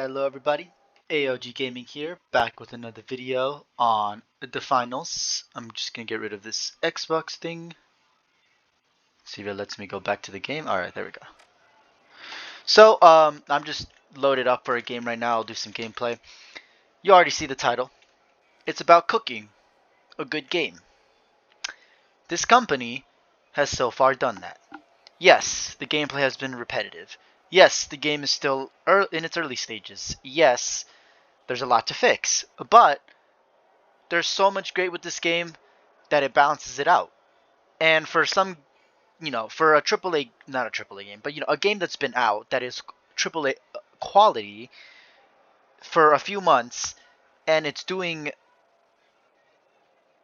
Hello everybody, AOG Gaming here, back with another video on the finals. I'm just gonna get rid of this Xbox thing. See if it lets me go back to the game. Alright, there we go. So, I'm just loaded up for a game right now. I'll do some gameplay. You already see the title. It's about cooking a good game. This company has so far done that. Yes, the gameplay has been repetitive. Yes, the game is still in its early stages. Yes, there's a lot to fix. But there's so much great with this game that it balances it out. And for some, for a AAA, not a AAA game, but a game that's been out that is AAA quality for a few months, and it's doing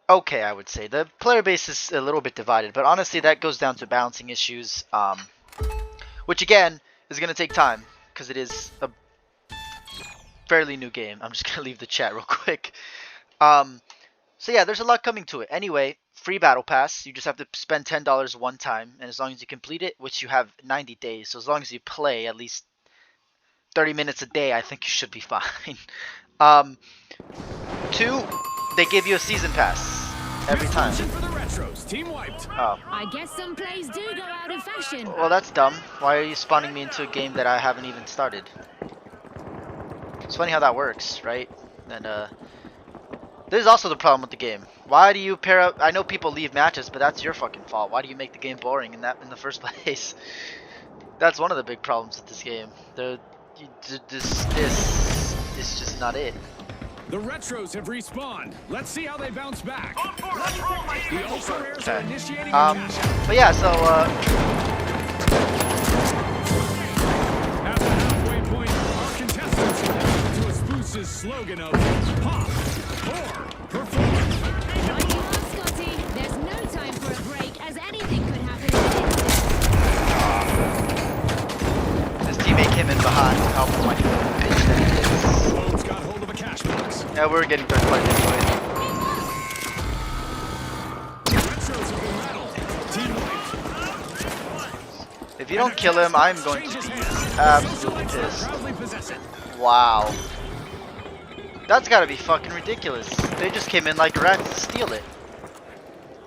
okay, I would say. The player base is a little bit divided, but honestly that goes down to balancing issues, which again is going to take time because it is a fairly new game. I'm just going to leave the chat real quick. So yeah, there's a lot coming to it. Anyway, free battle pass. You just have to spend $10 one time, and as long as you complete it, which you have 90 days, so as long as you play at least 30 minutes a day, I think you should be fine. 2, they give you a season pass every time. Oh. I guess some plays do go out of fashion. Well, that's dumb. Why are you spawning me into a game that I haven't even started? It's funny how that works, right? And this is also the problem with the game. Why do you pair up? I know people leave matches, but that's your fucking fault. Why do you make the game boring in the first place? That's one of the big problems with this game. This is just not it. The retros have respawned. Let's see how they bounce back. The ultra rares are initiating a cash out. But yeah, so at the halfway point, our contestants live to a Buisness slogan of pop or perform. Like you are, Scotty, there's no time for a break, as anything could happen. this teammate came in behind to help him like a bitch that he is. Lowe's got hold of a cash box. Yeah, we're getting third party anyway. The retros have been rattled. Team wipe. If you don't kill him, I'm going to be absolutely pissed. Wow. That's gotta be fucking ridiculous. They just came in like rats to steal it.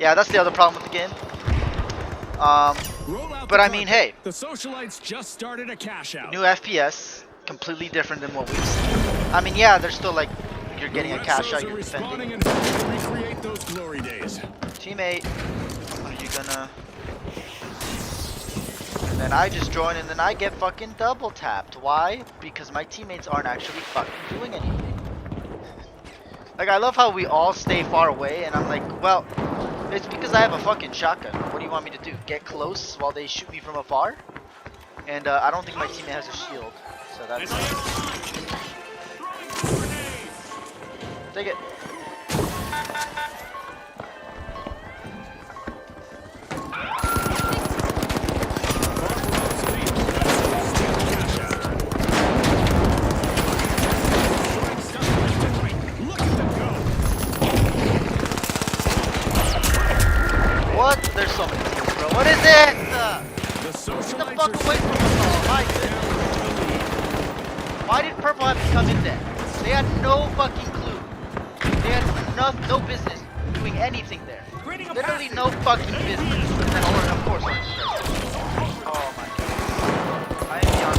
Yeah, that's the other problem with the game. But I mean, hey. The socialites just started a cash out. New FPS, completely different than what we've seen. I mean, yeah, they're still like, you're getting a cash out, you're defending. And recreate those glory days. Teammate, are you gonna... And then I just join and then I get fucking double tapped. Why? Because my teammates aren't actually fucking doing anything. Like, I love how we all stay far away and I'm like, well, it's because I have a fucking shotgun. What do you want me to do? Get close while they shoot me from afar? And I don't think my teammate has a shield. So that's... Take it. What? There's so many teams, bro. What is it? Get the fuck away from us all. My goodness. Why did Purple have to come in there? They had no fucking clue. They had no business doing anything there. Literally no fucking business. And then, of course, oh my god. I am beyond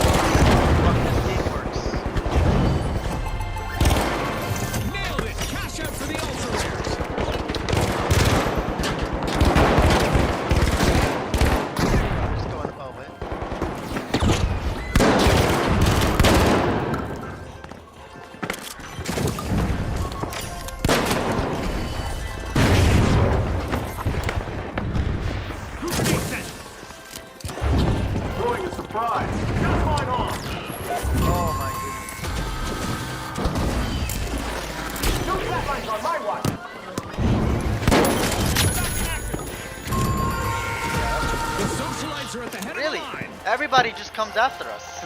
how this game works. Nailed it. Cash out for the ultra rares. I'm just going above it. Oh my The socialites are at the head Really? of the line. Everybody just comes after us.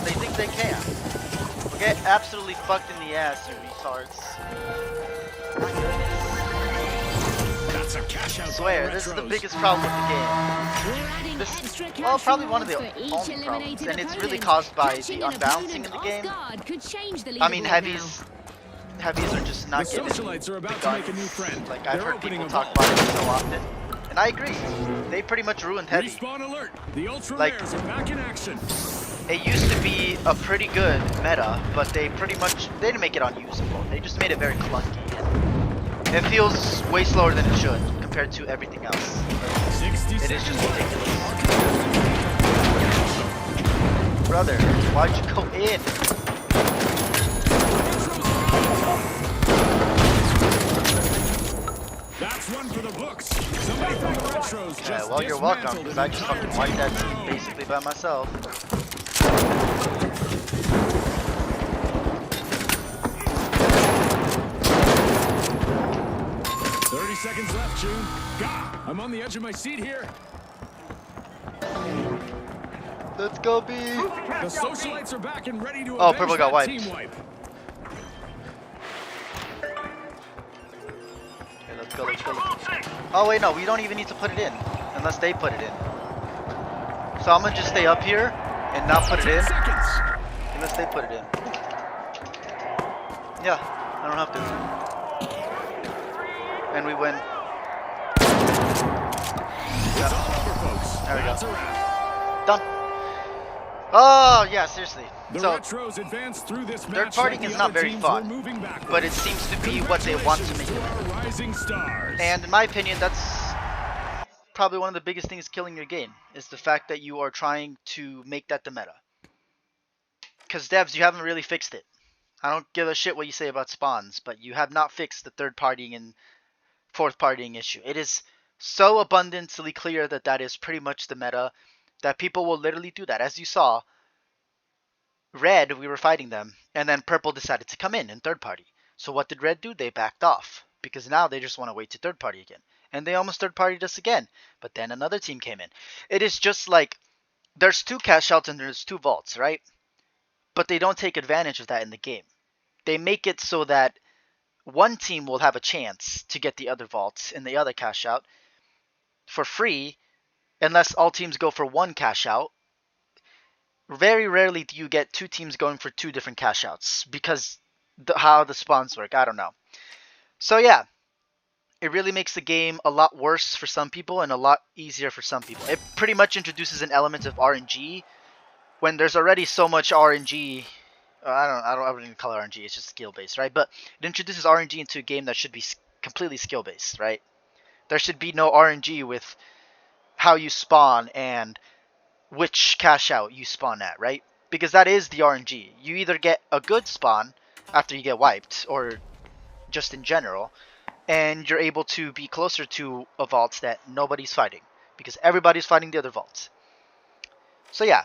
They think they can. We'll get absolutely fucked in the ass, you retards. That's That's a cash I out by swear, the this is the Retros. biggest problem with the game. We're adding This, extra well, cash probably one of rewards the for each only problems, eliminated and it's really opponent. caused by Catching the an unbalancing opponent in the off game. guard could change the I mean, leaderboard heavies are just not The given socialites are the about to guns. make a new friend. Like, I've They're heard opening people a talk vault. about it so often, and I agree. They pretty much ruined heavy. Respawn alert. The ultra Like- rares are back in action. It used to be a pretty good meta, but they didn't make it unusable. They just made it very clunky. And it feels way slower than it should compared to everything else. 60 It is seconds just left. ridiculous. Brother, why'd you go in? That's one for the books. Somebody from the Retros Yeah, just well, you're welcome, dismantled because an I just entire fucking wiped that team team on their own. basically by myself. Seconds left, June. Gah! I'm on the edge of my seat here. Let's go, B. The socialites are back and ready to Oh, avenge purple got that wiped. team wipe. Okay, let's go, let's go. Oh, wait, no, we don't even need to put it in unless they put it in. So I'm gonna just stay up here and not put it 10 in seconds. unless they put it in. Yeah, I don't have to. And we win. It's all over, folks. There we go. That's a wrap. Done. Oh, yeah, seriously. The So, Retros advance through this third match partying like the is not other very teams fun, were moving backwards. but it seems to be what they want to make Congratulations it. to our rising stars. And in my opinion, that's probably one of the biggest things killing your game, is the fact that you are trying to make that the meta. Because devs, you haven't really fixed it. I don't give a shit what you say about spawns, but you have not fixed the third partying and fourth partying issue. It is so abundantly clear that that is pretty much the meta, that people will literally do that. As you saw, red, we were fighting them, and then purple decided to come in third party. So what did red do? They backed off, because now they just want to wait to third party again. And they almost third partied us again, but then another team came in. It is just like, there's 2 cash outs and there's 2 vaults, right? But they don't take advantage of that in the game. They make it so that one team will have a chance to get the other vaults and the other cash out for free, unless all teams go for 1 cash out. Very rarely do you get 2 teams going for 2 different cash outs, because how the spawns work, I don't know. So yeah, it really makes the game a lot worse for some people and a lot easier for some people. It pretty much introduces an element of RNG when there's already so much RNG. I wouldn't even call it RNG. It's just skill based, right? But it introduces RNG into a game that should be completely skill based, right? There should be no RNG with how you spawn and which cash out you spawn at, right? Because that is the RNG. You either get a good spawn after you get wiped, or just in general, and you're able to be closer to a vault that nobody's fighting, because everybody's fighting the other vaults. So yeah,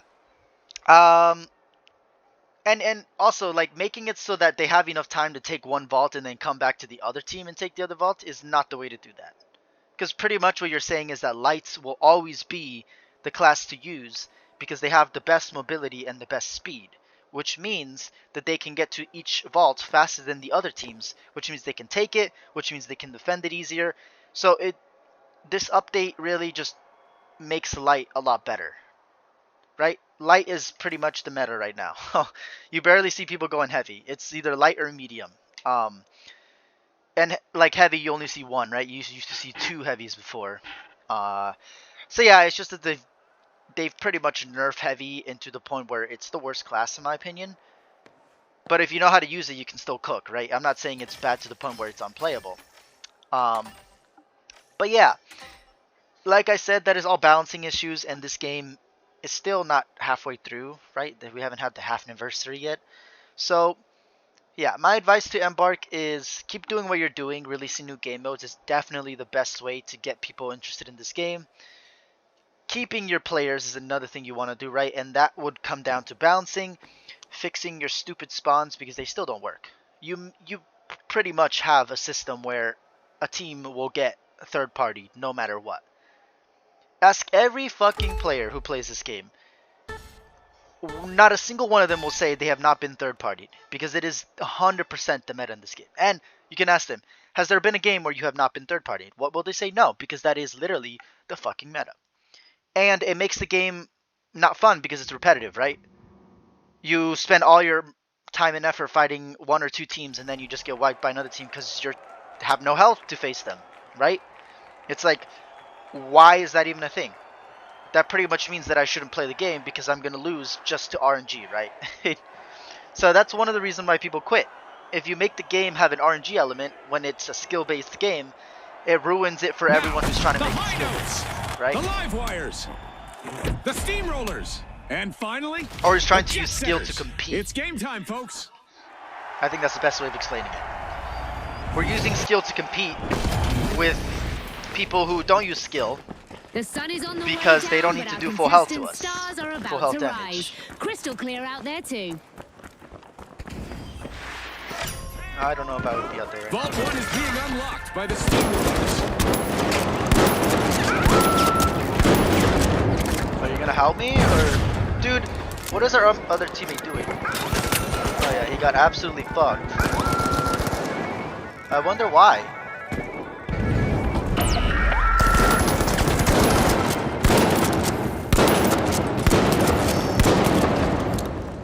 and also, like, making it so that they have enough time to take one vault and then come back to the other team and take the other vault is not the way to do that. Because pretty much what you're saying is that lights will always be the class to use, because they have the best mobility and the best speed, which means that they can get to each vault faster than the other teams, which means they can take it, which means they can defend it easier. So this update really just makes light a lot better, right? Light is pretty much the meta right now. You barely see people going heavy. It's either light or medium. And like heavy, you only see 1, right? You used to see 2 heavies before. So yeah, it's just that they've pretty much nerfed heavy into the point where it's the worst class in my opinion. But if you know how to use it, you can still cook, right? I'm not saying it's bad to the point where it's unplayable. But yeah, like I said, that is all balancing issues, and this game is still not halfway through, right? We haven't had the half anniversary yet. So yeah, my advice to Embark is keep doing what you're doing. Releasing new game modes is definitely the best way to get people interested in this game. Keeping your players is another thing you want to do, right? And that would come down to balancing, fixing your stupid spawns, because they still don't work. You pretty much have a system where a team will get a third party no matter what. Ask every fucking player who plays this game. Not a single one of them will say they have not been third partied, because it is 100% the meta in this game. And you can ask them, Has there been a game where you have not been third-partied? What will they say? No, because that is literally the fucking meta. And it makes the game not fun because it's repetitive, right? You spend all your time and effort fighting one or two teams, and then you just get wiped by another team because you have no health to face them, right? It's like, why is that even a thing? That pretty much means that I shouldn't play the game because I'm going to lose just to RNG, right? So that's one of the reasons why people quit. If you make the game have an RNG element when it's a skill-based game, it ruins it for everyone who's trying to make it skill-based, right? The live wires, the steamrollers, and finally, or is trying to use skill to compete. It's game time, folks. I think that's the best way of explaining it. We're using skill to compete with people who don't use skill The sun is on the because way they don't down, need to but do our full health to contestant us. Stars are about Full health to damage. rise. Crystal clear out there too. I don't know if I would be out there. Vault 1 is being unlocked by the steamrollers. Are you gonna help me, or dude? What is our other teammate doing? Oh yeah, he got absolutely fucked. I wonder why.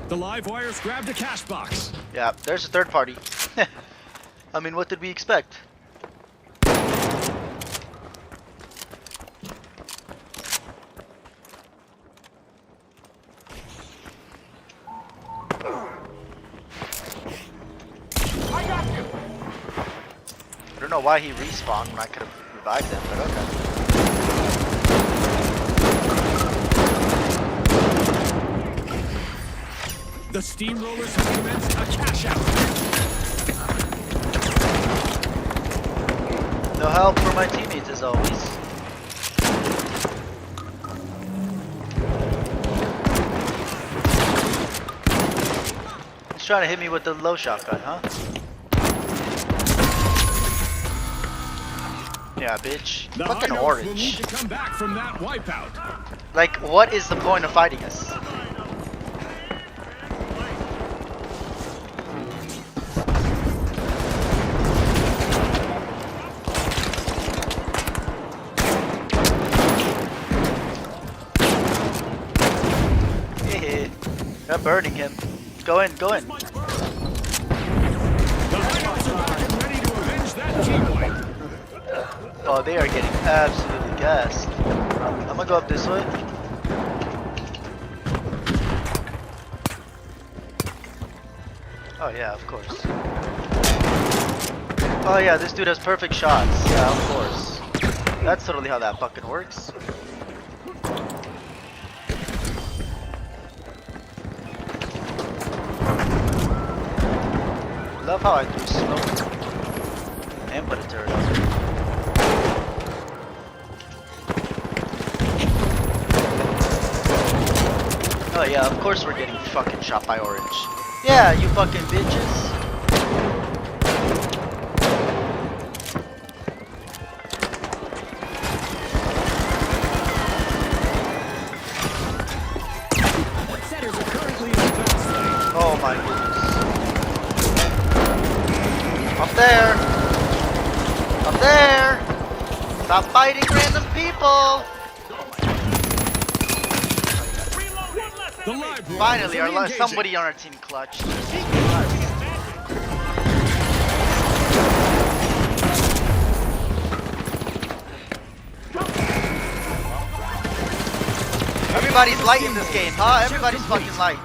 The live wires grabbed a cash box. Yeah, there's a third party. I mean, what did we expect? I don't know why he respawned when I could have revived him, but okay. The steamrollers have commenced a cash out. No help for my teammates as always. He's trying to hit me with the low shotgun, huh? Yeah, bitch. The Fucking High Notes will need orange. to come back from that wipeout. Like, what is the point of fighting us? They're burning him. Go in, go in. The High Notes are back and ready to avenge that team wipe. Oh, they are getting absolutely gassed. I'm gonna go up this way. Oh yeah, of course. Oh yeah, this dude has perfect shots. Yeah, of course. That's totally how that fucking works. Love how I threw smoke and put a turret on it. Oh yeah, of course we're getting fucking shot by orange. Yeah, you fucking bitches. Setters are currently in the fast lane. Oh my goodness. Up there! Up there! Stop fighting random people! The live wires Finally, are engaging. somebody on our team clutched. Everybody's light in this game, huh? Everybody's fucking light.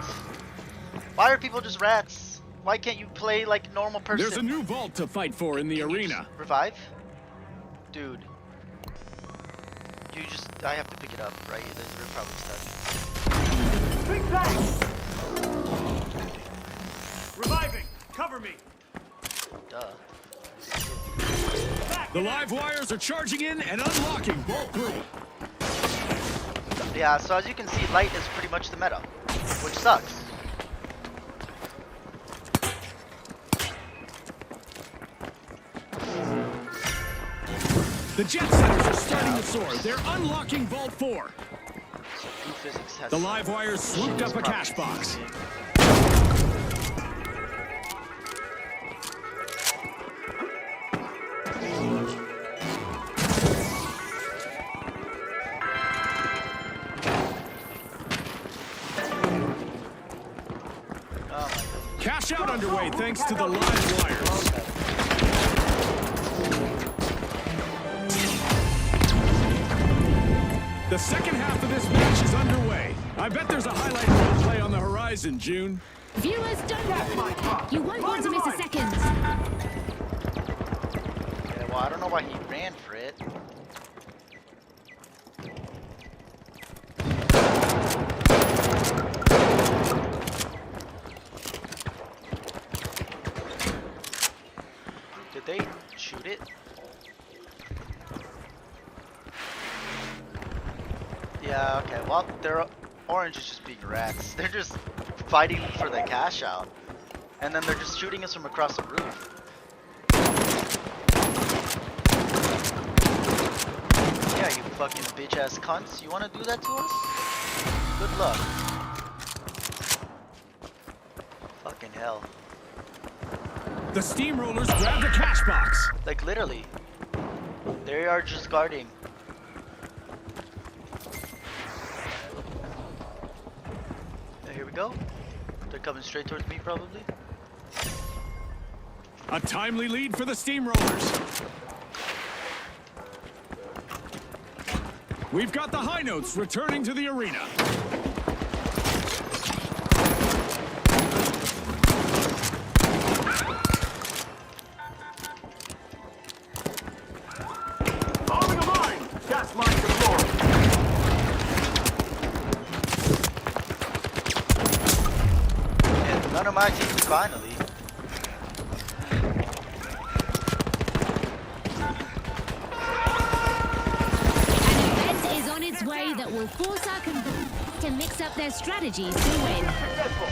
Why are people just rats? Why can't you play like a normal person? There's a new vault to fight for in the Can you arena. just revive? Dude. I have to pick it up, right? They're probably stuck. Big bang! Reviving! Cover me! Duh. The live wires are charging in and unlocking Vault 3. Yeah, so as you can see, light is pretty much the meta, which sucks. The jet setters are starting to soar. They're unlocking Vault 4. Blue physics has The live wires swooped up a cash box. Cash out underway thanks to the live wires. The second half of this match is underway. I bet there's a highlight reel play on the horizon, June. Viewers, don't move. You won't want to miss a second. Yeah, well, I don't know why he ran for it. Did they shoot it? Yeah, okay. Well, Orange is just being rats. They're just fighting for the cash out. And then they're just shooting us from across the roof. Yeah, you fucking bitch ass cunts. You wanna do that to us? Good luck. Fucking hell. The steamrollers grab the cash box. Like literally. They are just guarding. Here we go. They're coming straight towards me probably. A timely lead for the steamrollers. We've got the high notes returning to the arena. Following a mine. Gas line deployed. And none of my team finally. An event is on its way that will force our combatants to mix up their strategies to win. Successful.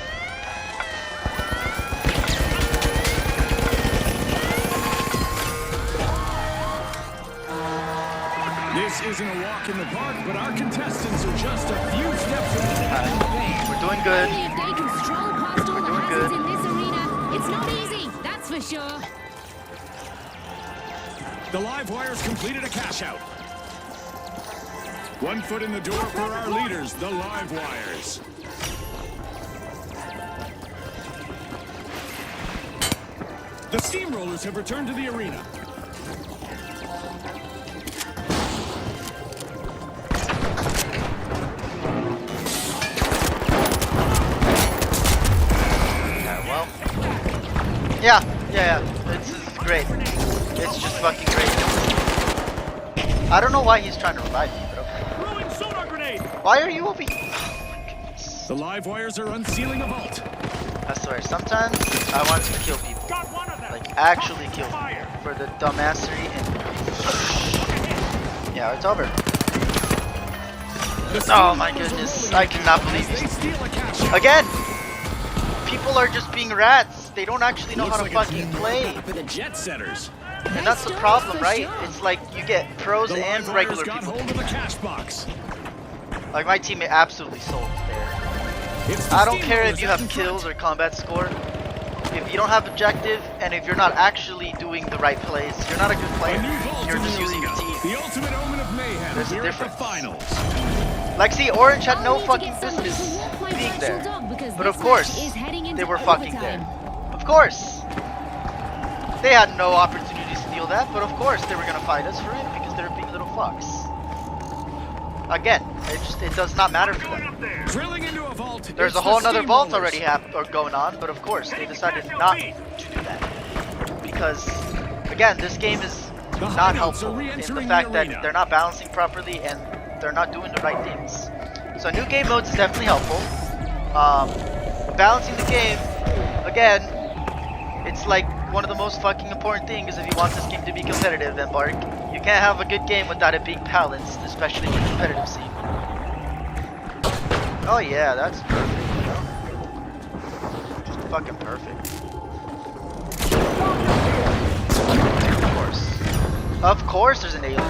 This isn't a walk in the park, but our contestants are just a few steps ahead. We're doing good. Only if they can stroll past all the doing hazards good. in this arena. It's not easy, that's for sure. The live wires completed a cash out. 1 foot in the door for our leaders, the live wires. The steamrollers have returned to the arena. Yeah. This is great. It's just fucking great. I don't know why he's trying to revive me, but okay. Throwing sonar grenade. Why are you over here? Oh my goodness. The live wires are unsealing a vault. I swear, sometimes I want to kill people. Got one of them. Like, actually kill people. Fire. For the dumbassery and... Yeah, it's over. The Oh my steamrollers are goodness, rolling I again cannot as believe they this. steal a cash out. Again! People are just being rats. They don't actually know Looks how to like it's fucking gonna play. work out for the jet setters. And that's the problem, right? It's like you get pros The and live regular wires got people. hold of the cash box. Like my teammate absolutely sold there. It's the I don't care if steamrollers you out have in front. kills or combat score. If you don't have objective and if you're not actually doing the right plays, you're not a good A player. new vault You're in just the using your arena. team. The ultimate omen of mayhem. There's a We're at the difference. finals. Like, see, Orange had I'll no need to fucking get someone to business walk my being virtual there. dog because But this of course, match is heading they into were fucking there. overtime. Of course. They had no opportunity to steal that, but of course they were gonna fight us for it because they're big little fucks. Again, it does not matter for them. Drilling into a vault. There's it's a whole the nother vault steamrollers. already going on, but of course they decided not to do that because, again, this game is The not high notes helpful are in the re-entering fact the that arena. they're not balancing properly and they're not doing the right things. So new game modes is definitely helpful. Balancing the game, again, it's like one of the most fucking important things if you want this game to be competitive, Embark. You can't have a good game without it being balanced, especially in the competitive scene. Oh yeah, that's perfect, you know? Just fucking perfect. Of course. Of course there's an alien.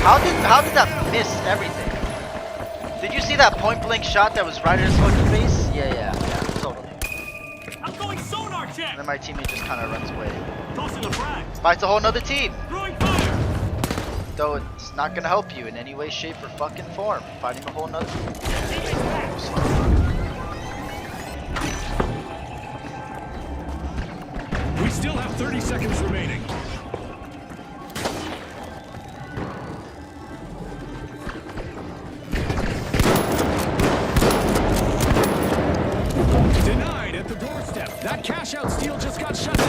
How did that miss everything? Did you see that point blank shot that was right at his fucking face? Yeah, totally. I'm going sonar check. And then my teammate just kind of runs away. Tossing a frag. Fights a whole nother team. Throwing fire. Though it's not gonna help you in any way, shape, or fucking form. Fighting a whole nother team. still have 30 seconds remaining. Denied at the doorstep. That cash out steal just got shut down.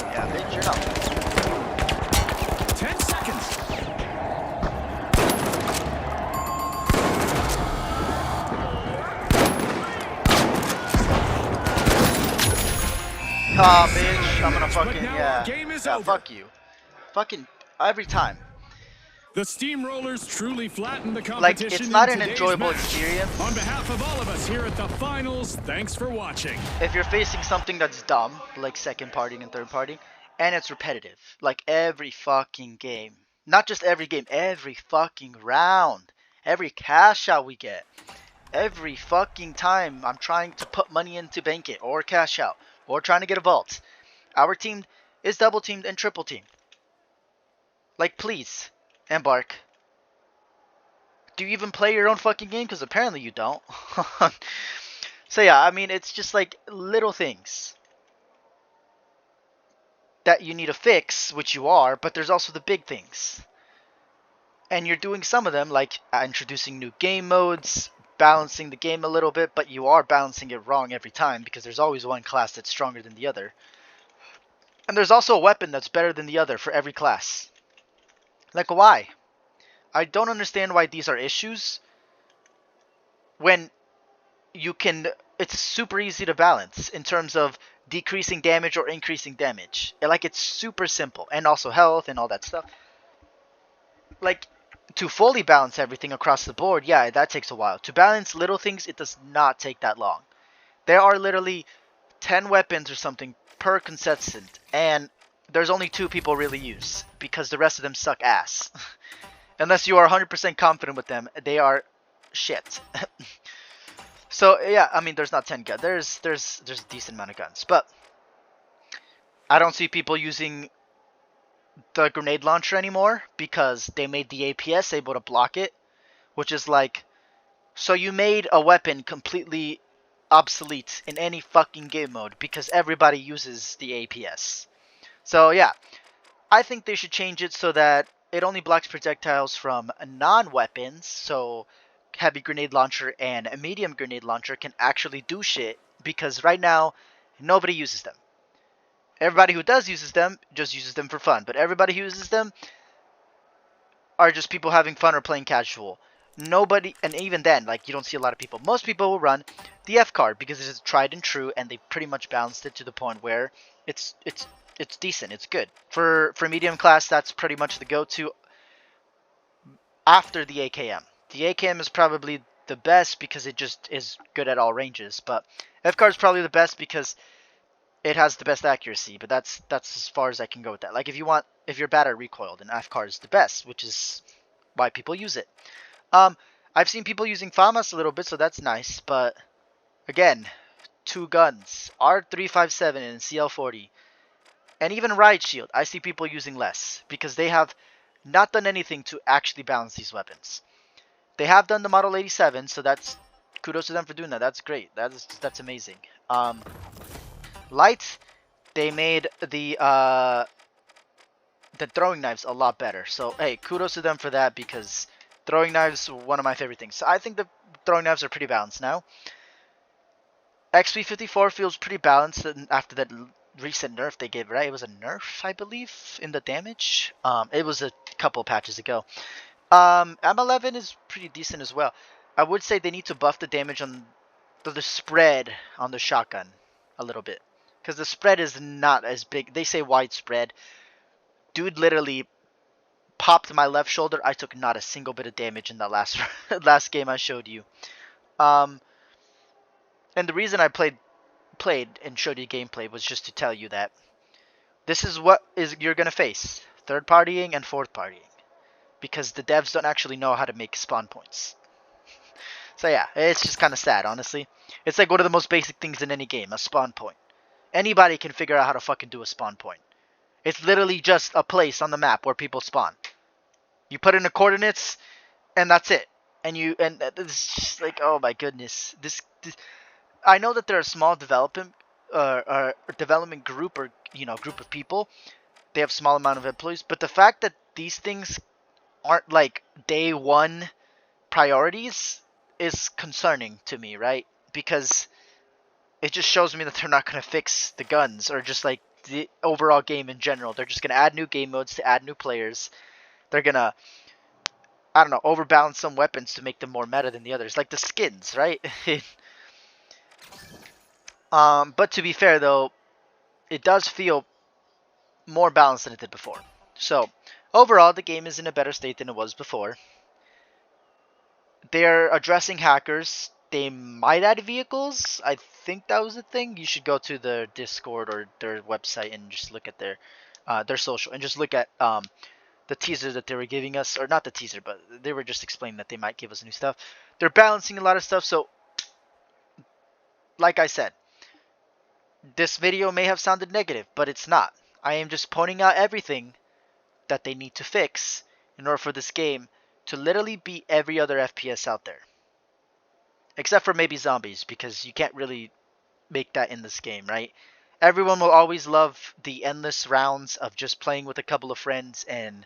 Yeah, bitch, you're not. 10 seconds. Ah, bitch, I'm gonna fucking, But now yeah. our game is Yeah, over. fuck you. Fucking, every time. The Steamrollers truly flattened the Like, competition. it's not in an today's enjoyable match. experience. On behalf of all of us here at the finals, thanks for watching. If you're facing something that's dumb, like second partying and third partying, and it's repetitive, like every fucking game. Not just every game, every fucking round. Every cash out we get. Every fucking time I'm trying to put money in to bank it, or cash out, or trying to get a vault. Our team is double teamed and triple teamed. Like, please, Embark. Do you even play your own fucking game? Because apparently you don't. So yeah, I mean, it's just like little things that you need to fix, which you are, but there's also the big things. And you're doing some of them, like introducing new game modes, balancing the game a little bit, but you are balancing it wrong every time because there's always one class that's stronger than the other. And there's also a weapon that's better than the other for every class. Like, why? I don't understand why these are issues when you can, it's super easy to balance in terms of decreasing damage or increasing damage. Like, it's super simple. And also health and all that stuff. Like, to fully balance everything across the board, yeah, that takes a while. To balance little things, it does not take that long. There are literally 10 weapons or something per contestant, and there's only 2 people really use, because the rest of them suck ass. Unless you are 100% confident with them, they are shit. So yeah, I mean, there's not 10 guns. There's a decent amount of guns, but I don't see people using the grenade launcher anymore because they made the APS able to block it, which is like, so you made a weapon completely obsolete in any fucking game mode because everybody uses the APS. So yeah, I think they should change it so that it only blocks projectiles from non-weapons, so heavy grenade launcher and a medium grenade launcher can actually do shit, because right now nobody uses them. Everybody who does uses them just uses them for fun, but everybody who uses them are just people having fun or playing casual. Nobody, and even then, like, you don't see a lot of people. Most people will run the F card because it is tried and true, and they pretty much balanced it to the point where it's decent, it's good. For medium class, that's pretty much the go-to after the AKM. The AKM is probably the best because it just is good at all ranges, but F card is probably the best because it has the best accuracy, but that's as far as I can go with that. Like, if you're bad at recoil, then F card is the best, which is why people use it. I've seen people using FAMAS a little bit, so that's nice, but again, 2 guns, R357 and CL40, and even Riot Shield, I see people using less because they have not done anything to actually balance these weapons. They have done the Model 87, so that's kudos to them for doing that. That's great. That's amazing. Light, they made the throwing knives a lot better. So hey, kudos to them for that because throwing knives are one of my favorite things. So I think the throwing knives are pretty balanced now. XP54 feels pretty balanced after that recent nerf they gave it, right? It was a nerf, I believe, in the damage. It was a couple patches ago. M11 is pretty decent as well. I would say they need to buff the damage on the spread on the shotgun a little bit. Because the spread is not as big. They say widespread. Dude literally popped my left shoulder. I took not a single bit of damage in that last game I showed you. And the reason I played and showed you gameplay was just to tell you that this is what you're gonna face: third partying and fourth partying, because the devs don't actually know how to make spawn points. So yeah, it's just kind of sad, honestly. It's like one of the most basic things in any game, a spawn point. Anybody can figure out how to fucking do a spawn point. It's literally just a place on the map where people spawn. You put in the coordinates, and that's it. And it's just like, oh my goodness, this I know that they're a small development group, or group of people. They have small amount of employees, but the fact that these things aren't like day one priorities is concerning to me, right? Because it just shows me that they're not going to fix the guns or just like the overall game in general. They're just going to add new game modes to add new players. They're going to, I don't know, overbalance some weapons to make them more meta than the others, like the skins, right? But to be fair though, it does feel more balanced than it did before. So overall, the game is in a better state than it was before. They're addressing hackers. They might add vehicles. I think that was the thing. You should go to their Discord or their website and just look at their social and just look at the teaser that they were giving us, or not the teaser, but they were just explaining that they might give us new stuff. They're balancing a lot of stuff. So, like I said, this video may have sounded negative, but it's not. I am just pointing out everything that they need to fix in order for this game to literally beat every other FPS out there. Except for maybe zombies, because you can't really make that in this game, right? Everyone will always love the endless rounds of just playing with a couple of friends and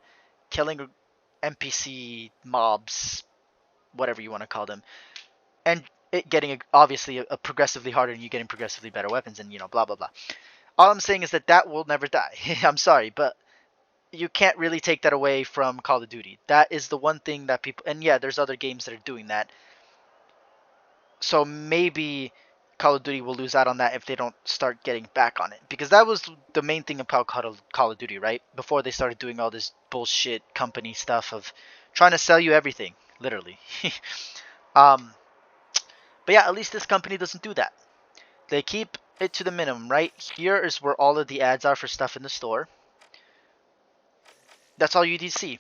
killing NPC mobs, whatever you want to call them, and it getting obviously a progressively harder and you getting progressively better weapons and blah blah blah. All I'm saying is that will never die. I'm sorry, but you can't really take that away from Call of Duty. That is the one thing that people, and yeah, there's other games that are doing that. So maybe Call of Duty will lose out on that if they don't start getting back on it. Because that was the main thing about Call of Duty, right? Before they started doing all this bullshit company stuff of trying to sell you everything, literally. um, but yeah, at least this company doesn't do that. They keep it to the minimum, right? Here is where all of the ads are for stuff in the store. That's all you need to see.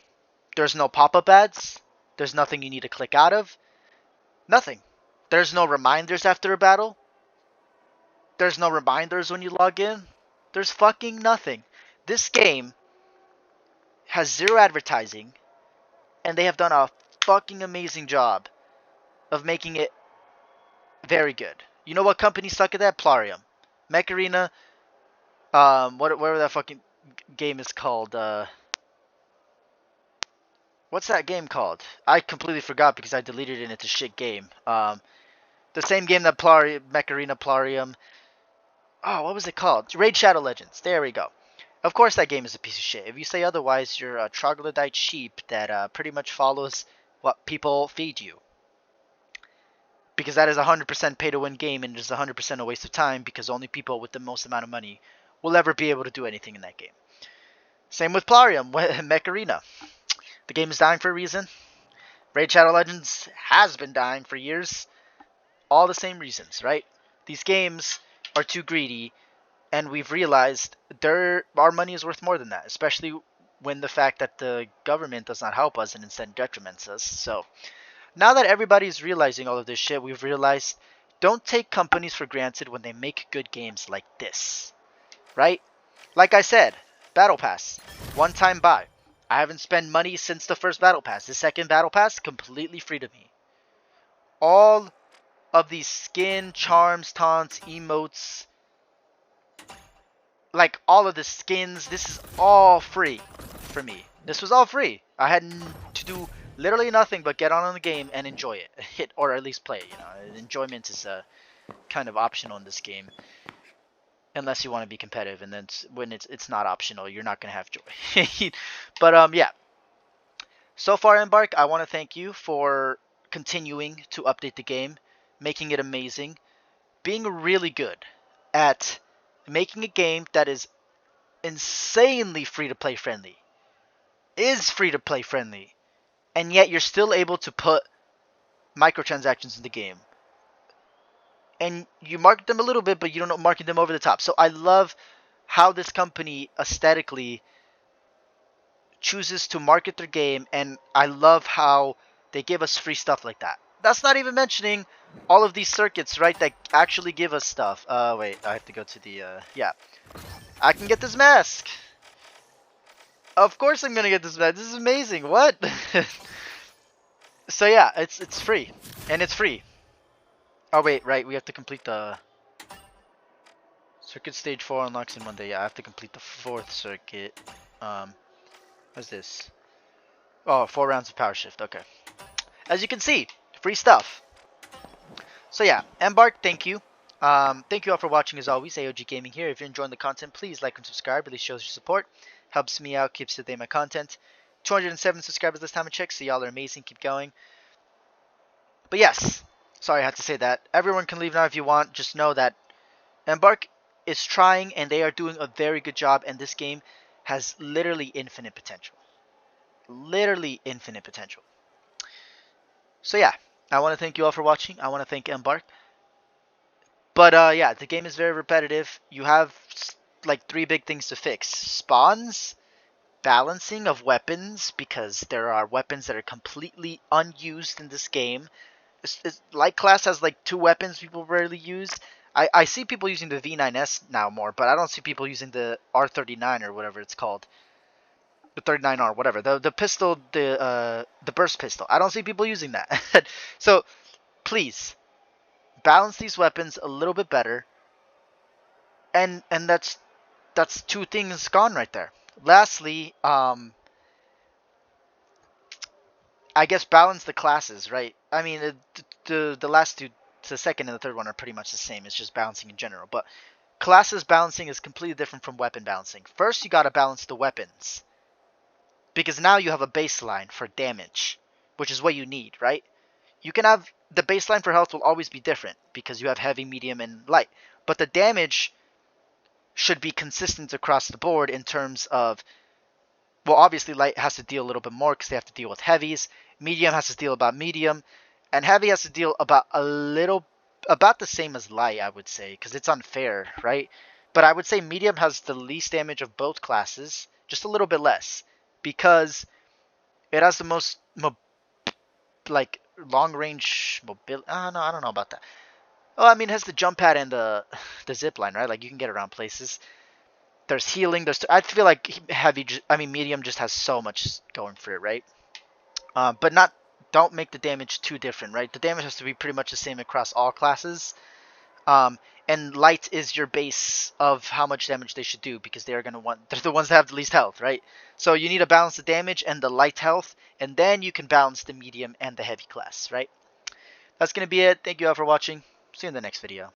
There's no pop-up ads. There's nothing you need to click out of. Nothing. There's no reminders after a battle. There's no reminders when you log in. There's fucking nothing. This game has zero advertising, and they have done a fucking amazing job of making it very good. You know what company suck at that? Plarium. Mech Arena, whatever that fucking game is called, what's that game called? I completely forgot because I deleted it and it's a shit game. The same game that Mech Arena, Plarium. Oh, what was it called? Raid Shadow Legends. There we go. Of course that game is a piece of shit. If you say otherwise, you're a troglodyte sheep that pretty much follows what people feed you. Because that is a 100% pay-to-win game, and it is 100% a waste of time because only people with the most amount of money will ever be able to do anything in that game. Same with Plarium, Mech Arena. The game is dying for a reason. Raid Shadow Legends has been dying for years. All the same reasons, right? These games are too greedy, and we've realized our money is worth more than that, especially when the fact that the government does not help us and instead detriments us. So now that everybody's realizing all of this shit, we've realized don't take companies for granted when they make good games like this, right? Like I said, Battle Pass, one-time buy. I haven't spent money since the first Battle Pass. The second Battle Pass, completely free to me. All of these skin, charms, taunts, emotes, like all of the skins, this is all free for me. This was all free. I had to do literally nothing but get on the game and enjoy it, or at least play it. Enjoyment is kind of optional in this game, unless you want to be competitive. And then when it's not optional, you're not gonna have joy. But yeah. So far, Embark, I want to thank you for continuing to update the game, making it amazing, being really good at making a game that is insanely free-to-play friendly, and yet you're still able to put microtransactions in the game. And you market them a little bit, but you don't market them over the top. So I love how this company aesthetically chooses to market their game, and I love how they give us free stuff like that. That's not even mentioning all of these circuits, right, that actually give us stuff. Wait, I have to go to the, yeah. I can get this mask! Of course I'm gonna get this mask. This is amazing. What? So yeah, it's free. And it's free. Oh wait, right. We have to complete the circuit stage 4 unlocks in 1 day. Yeah, I have to complete the 4th circuit. What's this? Oh, 4 rounds of power shift. Okay. As you can see, free stuff. So yeah, Embark, thank you. Thank you all for watching as always. AOG Gaming here. If you're enjoying the content, please like and subscribe. Really shows your support. Helps me out, keeps up to date my content. 207 subscribers this time I checked, so y'all are amazing. Keep going. But yes, sorry I had to say that. Everyone can leave now if you want. Just know that Embark is trying and they are doing a very good job, and this game has literally infinite potential. Literally infinite potential. So yeah, I want to thank you all for watching. I want to thank Embark. But yeah, the game is very repetitive. You have like 3 big things to fix: spawns, balancing of weapons, because there are weapons that are completely unused in this game. Light class has like 2 weapons people rarely use. I see people using the V9S now more, but I don't see people using the R39 or whatever it's called. The 39R, whatever. The pistol, the burst pistol. I don't see people using that. So please balance these weapons a little bit better. And that's 2 things gone right there. Lastly, I guess balance the classes, right? I mean, the last 2, the second and the third one are pretty much the same. It's just balancing in general. But classes balancing is completely different from weapon balancing. First, you gotta balance the weapons, because now you have a baseline for damage, which is what you need, right? You can have the baseline for health will always be different because you have heavy, medium, and light. But the damage should be consistent across the board in terms of, well, obviously light has to deal a little bit more because they have to deal with heavies. Medium has to deal about medium, and heavy has to deal about about the same as light, I would say, because it's unfair, right? But I would say medium has the least damage of both classes, just a little bit less, because it has the most like long range mobility. No, I don't know about that. Oh, I mean, it has the jump pad and the zip line, right? Like you can get around places. There's healing. I feel like heavy. I mean, medium just has so much going for it, right? But not. Don't make the damage too different, right? The damage has to be pretty much the same across all classes. Um, and light is your base of how much damage they should do, because they're gonna want. They're the ones that have the least health, right? So you need to balance the damage and the light health, and then you can balance the medium and the heavy class, right? That's gonna be it. Thank you all for watching. See you in the next video.